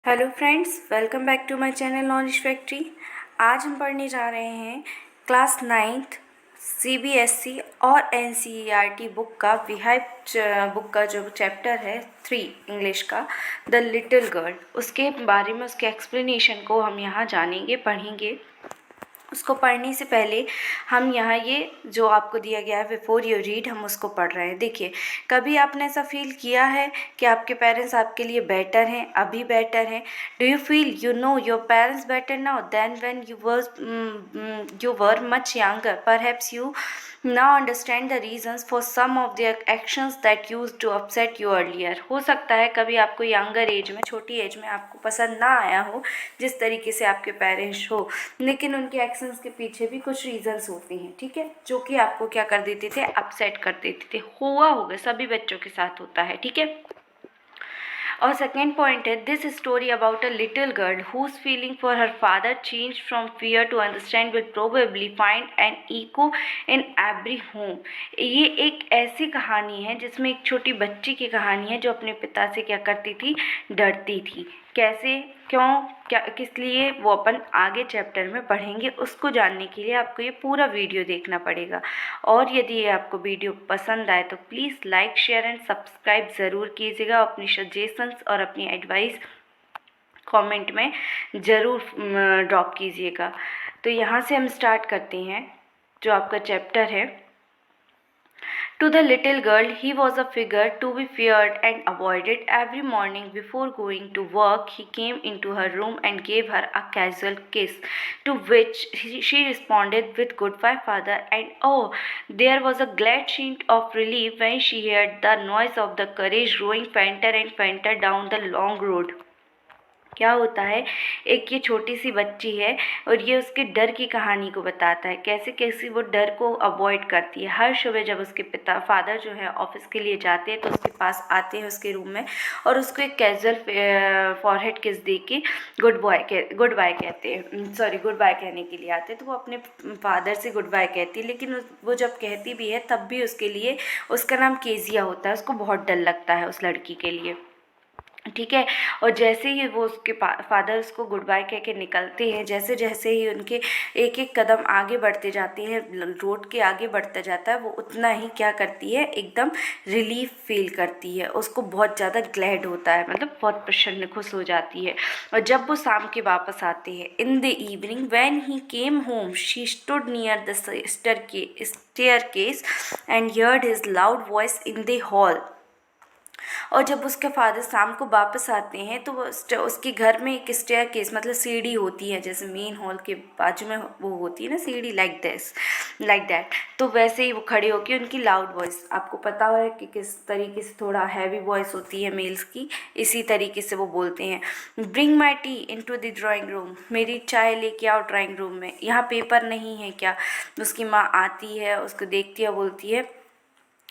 Hello friends, welcome back to my channel knowledge factory. आज हम पढ़ने जा रहे हैं क्लास 9th सीबीएसई और एनसीईआरटी बुक का विहाइप बुक का जो चैप्टर है 3 इंग्लिश का, द लिटिल गर्ल, उसके बारे में उसके एक्सप्लेनेशन को हम यहाँ जानेंगे, पढ़ेंगे। उसको पढ़ने से पहले हम यहाँ ये जो आपको दिया गया है बिफोर यू रीड, हम उसको पढ़ रहे हैं। देखिए, कभी आपने ऐसा फील किया है कि आपके पेरेंट्स आपके लिए बेटर हैं, अभी बेटर हैं? Do you feel you know your parents better now than when you were much younger? Perhaps you now understand the reasons for some of their actions that used to upset you earlier. हो सकता है कभी आपको younger age में, छोटी as में आपको पसंद ना आया हो जिस तरीके से आपके पेरेंट्स हो, लेकिन उनके एक्शंस के पीछे भी कुछ रीजंस होते हैं, ठीक है, जो कि आपको क्या कर देते थे, अपसेट कर देते थे। हुआ होगा, सभी बच्चों के साथ होता है, ठीक है। और सेकेंड पॉइंट है, this story about a little girl whose feeling for her father change from fear to understand will probably find an echo in every home. ये एक ऐसी कहानी है जिसमें एक छोटी बच्ची की कहानी है जो अपने पिता से क्या करती थी, डरती थी। कैसे, क्यों, क्या, किस लिए, वो अपन आगे चैप्टर में पढ़ेंगे। उसको जानने के लिए आपको ये पूरा वीडियो देखना पड़ेगा। और यदि ये आपको वीडियो पसंद आए तो please like, share and subscribe ज़रूर कीजिएगा। अपनी सजेशंस और अपनी एडवाइस कमेंट में ज़रूर ड्रॉप कीजिएगा। तो यहाँ से हम स्टार्ट करते हैं जो आपका चैप्टर है। To the little girl, he was a figure to be feared and avoided. Every morning before going to work, he came into her room and gave her a casual kiss, to which she responded with "Goodbye, father." And oh, there was a glad sheen of relief when she heard the noise of the carriage growing fainter and fainter down the long road. क्या होता है, एक ये छोटी सी बच्ची है और ये उसके डर की कहानी को बताता है, कैसे कैसे वो डर को अवॉइड करती है। हर सुबह जब उसके फादर जो है ऑफिस के लिए जाते हैं तो उसके पास आते हैं उसके रूम में और उसको एक कैजुअल फॉरहेड किस दे के गुड बाय कहते हैं, सॉरी गुड बाय कहने के लिए आते हैं। तो वो अपने फादर से गुड बाय कहती है, लेकिन वो जब कहती भी है तब भी उसके लिए, उसका नाम केजिया होता है, उसको बहुत डर लगता है उस लड़की के लिए, ठीक है। और जैसे ही वो उसके फादर उसको गुड बाय कह के निकलते हैं, जैसे जैसे ही उनके एक एक कदम आगे बढ़ते जाते हैं, रोड के आगे बढ़ता जाता है, वो उतना ही क्या करती है, एकदम रिलीफ फील करती है, उसको बहुत ज़्यादा ग्लैड होता है, मतलब बहुत प्रसन्न, खुश हो जाती है। और जब वो शाम के वापस आते हैं, in the evening when he came home she stood near the staircase and heard his loud voice in the hall. और जब उसके फादर शाम को वापस आते हैं तो वो उसके घर में एक स्टेयर केस, मतलब सीढ़ी होती है, जैसे मेन हॉल के बाजू में वो होती है ना सीढ़ी, लाइक दैट। तो वैसे ही वो खड़े होकर उनकी लाउड वॉइस, आपको पता है कि किस तरीके से थोड़ा हैवी वॉइस होती है मेल्स की, इसी तरीके से वो बोलते हैं, bring my tea into the drawing room, मेरी चाय लेके आओ ड्राइंग रूम में, यहाँ पेपर नहीं है क्या? उसकी माँ आती है, उसको देखती है, बोलती है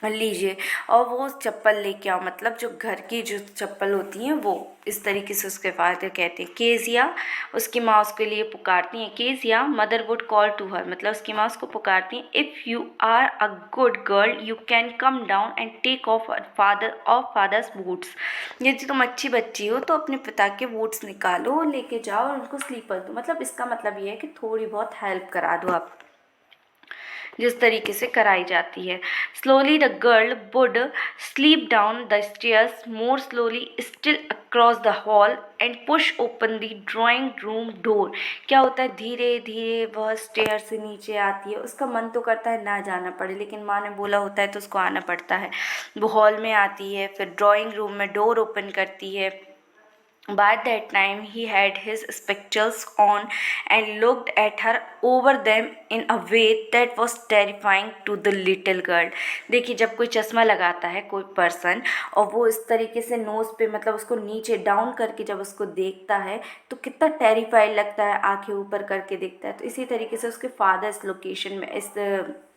लीजिए, और वो चप्पल लेके आओ, मतलब जो घर की जो चप्पल होती हैं वो, इस तरीके से उसके फादर कहते हैं। केजिया, उसकी माँ उसके लिए पुकारती हैं, Kezia mother would call to her, मतलब उसकी माँ उसको पुकारती हैं, if you are a good girl you can come down and take off father's boots. यदि तुम अच्छी बच्ची हो तो अपने पिता के बूट्स निकालो, लेके जाओ और उनको स्लीपर दो, मतलब इसका मतलब ये है कि थोड़ी बहुत हेल्प करा दो आप, जिस तरीके से कराई जाती है। Slowly the girl would sleep down the stairs more slowly still across the hall and push open the drawing room door. क्या होता है, धीरे धीरे वह स्टेयर से नीचे आती है, उसका मन तो करता है ना जाना पड़े, लेकिन माँ ने बोला होता है तो उसको आना पड़ता है। वो हॉल में आती है, फिर ड्राइंग रूम में डोर ओपन करती है। By that time he had his spectacles on and looked at her over them in a way that was terrifying to the little girl. देखिए, जब कोई चश्मा लगाता है कोई पर्सन और वो इस तरीके से नोज़ पे, मतलब उसको नीचे डाउन करके जब उसको देखता है तो कितना टेरिफाइड लगता है, आंखें ऊपर करके देखता है। तो इसी तरीके से उसके फादर इस लोकेशन में, इस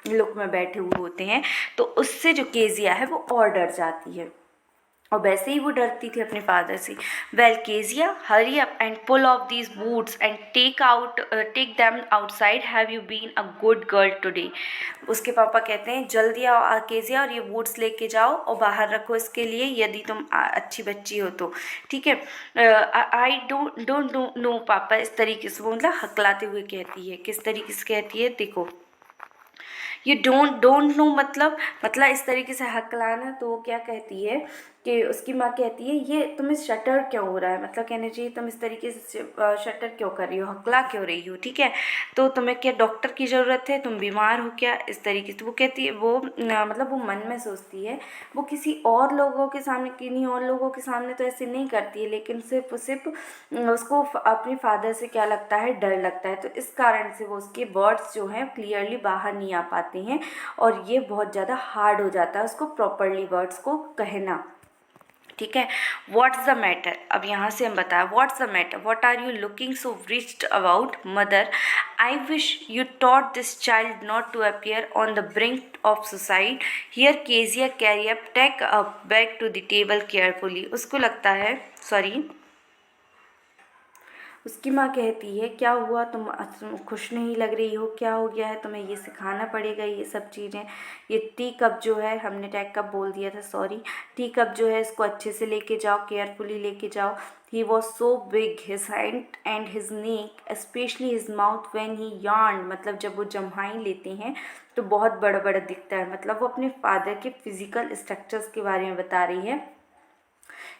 लुक में बैठे हुए होते हैं, तो उससे जो केजिया है वो और डर जाती है और वैसे ही वो डरती थी अपने फादर से। Well Kezia, hurry up and pull off these boots and take them outside, have you been a good girl today. उसके पापा कहते हैं जल्दी आओ केजिया और ये बूट्स लेके जाओ और बाहर रखो इसके लिए, यदि तुम अच्छी बच्ची हो तो। ठीक है, आई डोंट नो पापा, इस तरीके से वो मतलब हकलाते हुए कहती है। किस तरीके से कहती है देखो, ये डोंट नो मतलब इस तरीके से हकलाना। तो वो क्या कहती है कि उसकी माँ कहती है ये तुम्हें शटर क्यों हो रहा है, मतलब कहना चाहिए तुम इस तरीके से शटर क्यों कर रही हो, हकला क्यों रही हो। ठीक है, तो तुम्हें क्या डॉक्टर की ज़रूरत है, तुम बीमार हो क्या, इस तरीके से वो कहती है। वो मतलब वो मन में सोचती है, वो किसी और लोगों के सामने, किन्हीं और लोगों के सामने तो ऐसे नहीं करती है, लेकिन सिर्फ उसको अपने फादर से क्या लगता है, डर लगता है। तो इस कारण से वो उसके वर्ड्स जो हैं क्लियरली बाहर नहीं आ पाते हैं और ये बहुत ज़्यादा हार्ड हो जाता है उसको प्रॉपरली वर्ड्स को कहना। ठीक है, व्हाट्स द मैटर, अब यहाँ से हम बताएं what's the matter, what are you looking so riched about mother, I wish you taught this child not to appear on the brink of suicide, here Kezia carry up take up back to the table carefully. उसको लगता है, sorry, उसकी माँ कहती है क्या हुआ, तुम खुश नहीं लग रही हो, क्या हो गया है, तुम्हें ये सिखाना पड़ेगा ये सब चीज़ें। ये टी कप जो है, हमने टैग कप बोल दिया था, सॉरी, टी कप जो है इसको अच्छे से लेके जाओ, केयरफुली लेके जाओ। He was so big, his hand and his neck specially his mouth when he yarn, मतलब जब वो जम्हाई लेते हैं तो बहुत बड़ा बड़ा दिखता है। मतलब वो अपने फादर के फिजिकल स्ट्रक्चर्स के बारे में बता रही है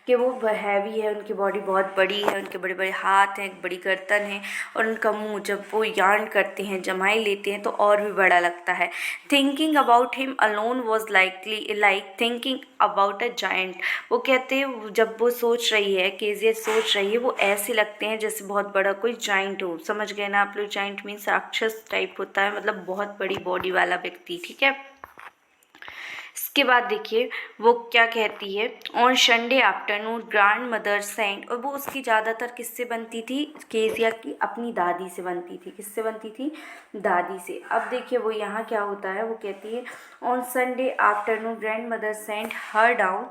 कि वो हैवी है, उनकी बॉडी बहुत बड़ी है, उनके बड़े बड़े हाथ हैं, बड़ी गर्दन है, और उनका मुंह जब वो यार्न करते हैं, जमाई लेते हैं तो और भी बड़ा लगता है। Thinking about him alone was like thinking about a giant. वो कहते हैं जब वो सोच रही है, केजिया सोच रही है, वो ऐसे लगते हैं जैसे बहुत बड़ा कोई जाइंट हो। समझ गए ना आप लोग, जाइंट मीन्स राक्षस टाइप होता है, मतलब बहुत बड़ी बॉडी वाला व्यक्ति। ठीक है, इसके बाद देखिए वो क्या कहती है, on Sunday afternoon grandmother sent, और वो उसकी ज़्यादातर किससे बनती थी, केजिया की अपनी दादी से बनती थी। किससे बनती थी, दादी से। अब देखिए वो यहाँ क्या होता है, वो कहती है on Sunday afternoon grandmother sent her down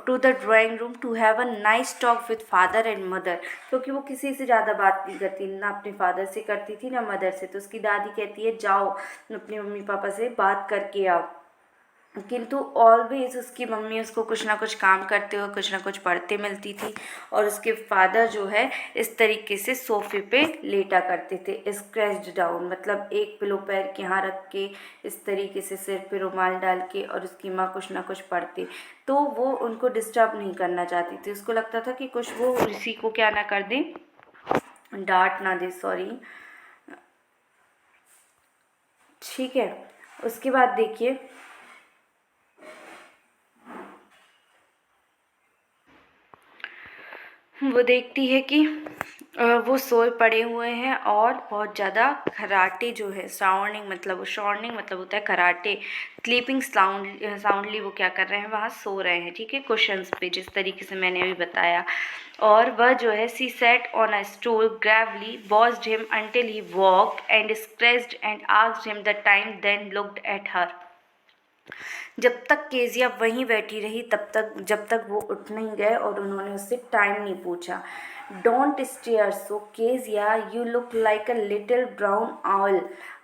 to the drawing room to have a nice talk with father and mother, क्योंकि वो किसी से ज़्यादा बात नहीं करती, ना अपने फादर से करती थी ना मदर से। तो उसकी दादी कहती है जाओ अपने मम्मी पापा से बात करके आओ, किंतु ऑलवेज उसकी मम्मी उसको कुछ ना कुछ काम करते हुए, कुछ ना कुछ पढ़ते मिलती थी, और उसके फादर जो है इस तरीके से सोफे पे लेटा करते थे, स्क्रेच्ड डाउन, मतलब एक पिलो पैर के यहाँ रख के इस तरीके से सिर पे रुमाल डाल के, और उसकी माँ कुछ ना कुछ पढ़ते। तो वो उनको डिस्टर्ब नहीं करना चाहती थी, उसको लगता था कि कुछ वो ऋषि को क्या ना कर दें, डांट ना दे, सॉरी। ठीक है, उसके बाद देखिए वो देखती है कि वो सोए पड़े हुए हैं और बहुत ज़्यादा खराटे जो है, साउंडिंग मतलब होता है खराटे, स्लीपिंग साउंडली वो क्या कर रहे हैं, वहाँ सो रहे हैं। ठीक है, कुशन्स पे, जिस तरीके से मैंने अभी बताया। और वह जो है she sat on a stool gravely bossed him until he walk and scratched and asked him the time, then looked at her. जब तक केजिया वहीं बैठी रही तब तक, जब तक वो उठ नहीं गए और उन्होंने उससे टाइम नहीं पूछा। Don't stare so Kezia, you look like a little brown owl.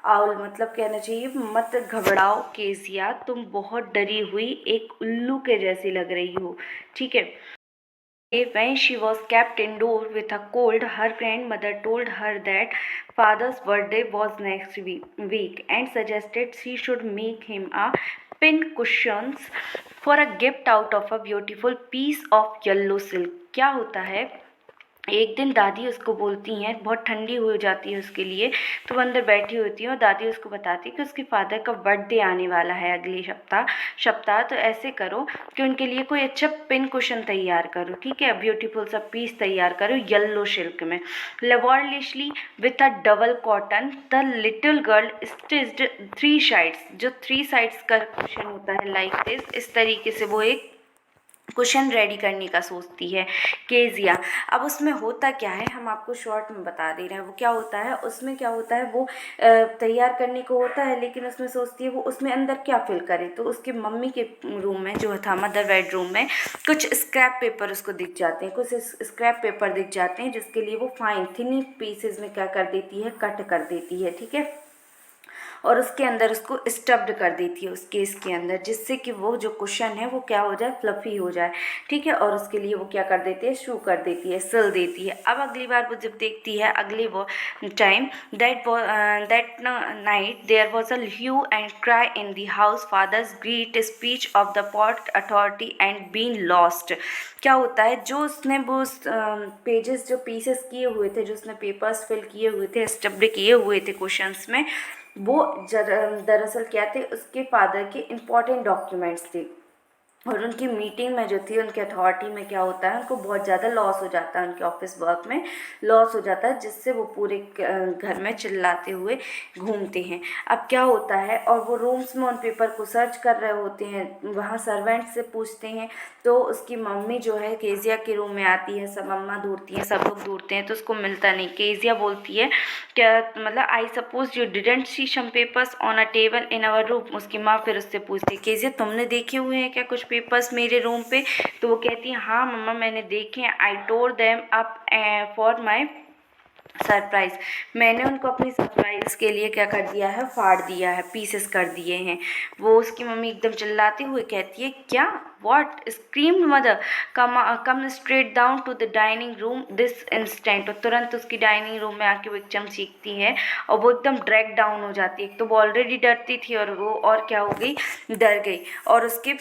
Owl मतलब कहना चाहिए मत घबराओ केजिया, तुम बहुत डरी हुई एक उल्लू के जैसी लग रही हो। ठीक है, when she was kept indoors with a cold, her grandmother told her that father's birthday was next week and suggested she should make him a pin cushions for a gift out of a beautiful piece of yellow silk। क्या होता है, एक दिन दादी उसको बोलती हैं, बहुत ठंडी हो जाती है उसके लिए, तो वो अंदर बैठी होती है और दादी उसको बताती है कि उसके फादर का बर्थडे आने वाला है अगले सप्ताह। तो ऐसे करो कि उनके लिए कोई अच्छा पिन कुशन तैयार करो। ठीक है, ब्यूटीफुल सा पीस तैयार करो येलो सिल्क में, laboriously with a double cotton the little girl stitched 3 sides, जो 3 साइड्स का कुशन होता है लाइक दिस, इस तरीके से वो एक क्वेश्चन रेडी करने का सोचती है केजिया। अब उसमें होता क्या है, हम आपको शॉर्ट में बता दे रहे हैं। वो क्या होता है, उसमें क्या होता है, वो तैयार करने को होता है, लेकिन उसमें सोचती है वो उसमें अंदर क्या फिल करे। तो उसके मम्मी के रूम में जो था, मदर बेडरूम में, कुछ स्क्रैप पेपर उसको दिख जाते हैं, कुछ स्क्रैप पेपर दिख जाते हैं, जिसके लिए वो फाइन थिन पीसेज में क्या कर देती है, कट कर देती है, ठीक है। और उसके अंदर उसको स्टफ्ड कर देती है उस केस के अंदर, जिससे कि वो जो कुशन है वो क्या हो जाए, फ्लफी हो जाए, ठीक है। और उसके लिए वो क्या कर देती है, शू कर देती है, सिल देती है। अब अगली बार वो जब देखती है, अगली वो time, that night there was a hue and cry in the house, father's great speech of the port authority and been lost. क्या होता है, जो उसने वो पेजेस जो पीसेस किए हुए थे, जो उसने पेपर्स फिल किए हुए थे, स्टफ्ड किए हुए थे क्वेश्चंस में, वो दरअसल क्या थे, उसके फादर के इम्पॉर्टेंट डॉक्यूमेंट्स थे। और उनकी मीटिंग में जो थी, उनके अथॉरिटी में क्या होता है, उनको बहुत ज़्यादा लॉस हो जाता है, उनके ऑफिस वर्क में लॉस हो जाता है, जिससे वो पूरे घर में चिल्लाते हुए घूमते हैं। अब क्या होता है, और वो रूम्स में उन पेपर को सर्च कर रहे होते हैं, वहाँ सर्वेंट से पूछते हैं। तो उसकी मम्मी जो है केजिया के रूम में आती है, सब मम्मा ढूंढती हैं, सब लोग ढूंढते हैं, तो उसको मिलता नहीं। केजिया बोलती है क्या, मतलब I suppose you didn't see some papers on a table in our room. उसकी माँ फिर उससे पूछती है, केजिया तुमने देखे हुए हैं क्या कुछ पेपर्स मेरे रूम पे? तो वो कहती है, हाँ मम्मा मैंने देखे हैं, I tore them up for my surprise. मैंने उनको अपनी सरप्राइज के लिए क्या कर दिया है, फाड़ दिया है, पीसेस कर दिए हैं। वो उसकी मम्मी एकदम चिल्लाती हुई कहती है, क्या, what, screamed mother, come straight down to the dining room this instant. और तुरंत उसकी डाइनिंग रूम में आके वो एकदम चीखती है, और वो एकदम ड्रैग डाउन हो जाती है। एक तो वो ऑलरेडी डरती थी, और वो और क्या हो गई, डर गई। और उसके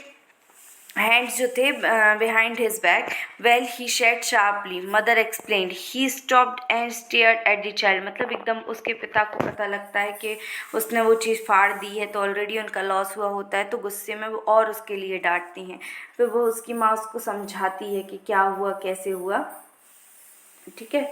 हैंड्स जो थे behind his back, well he said sharply, mother explained, he stopped and stared at the child. मतलब एकदम उसके पिता को पता लगता है कि उसने वो चीज़ फाड़ दी है, तो ऑलरेडी उनका लॉस हुआ होता है, तो गुस्से में वो और उसके लिए डांटती हैं। फिर वो उसकी माँ उसको समझाती है कि क्या हुआ, कैसे हुआ, ठीक है।